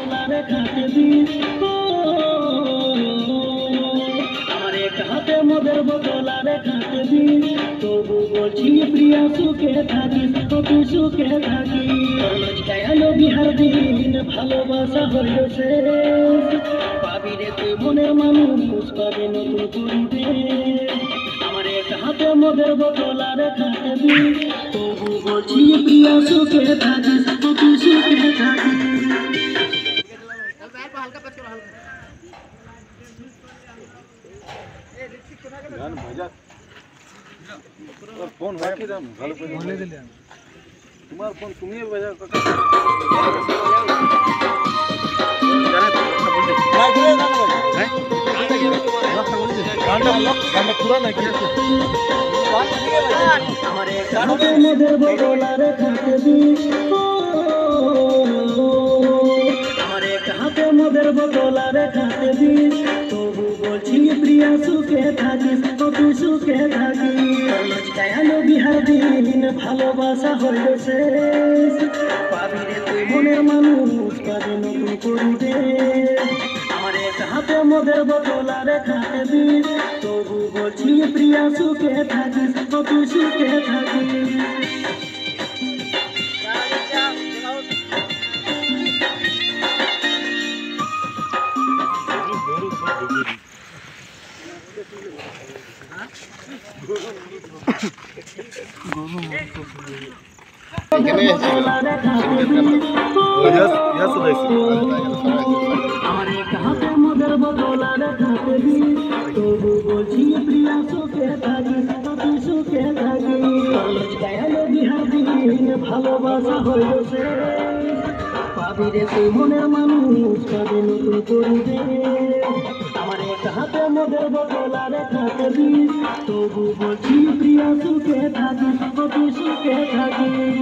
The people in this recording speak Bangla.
বোতল আর খাতে দিস আমার এক হাতে মদের বোতল আর খাতে দিস তবু বলছি প্রিয়া সুখে থাকিস তুই সুখে থাকিস গেল বিহার দিন ভালোবাসা হইল শেষ পাবি রে তুই মনের মানুষ পাবি নতুন পরিবেশ আমার এক হাতে মদের বোতল আর খাতে দিস তবু বলছি প্রিয়া সুখে থাকিস তুই সুখে থাকিস ফোন রাখি দাম ভালো করে বলে দিলে তোমার ফোন তুমি বাজার কথা পুরা নাকি আমার এক হাতে মদের বোতল আর খাতে দিস আমার এক হাতে মদের বোতল আর খাতে দিস তবু বলছি প্রিয়া সুখে থাকিস তুই সুখে থাকিস গেল বিহার দিন ভালোবাসা হইল শেষ পাবি রে তুই মনের মানুষ পাবি নতুন পরিবেশ আমার এক হাতে মদের বোতল আর খাতে দিস তবু বলছি প্রিয়া সুখে থাকিস তুই সুখে থাকিস আমার এক হাতে মদের বোতল আর খাতে দিস তবু বলছি প্রিয়া সুখে থাকিস তুই সুখে থাকিস গেল বিহার দিন ভালোবাসা হইল শেষ পাবি রে তুই মনের মানুষ পাবি নতুন পরিবেশ আমার এক হাতে মদের বোতল আর খাতে দিস তবু বলছি প্রিয়া সুখে থাকিস তুই সুখে থাকিস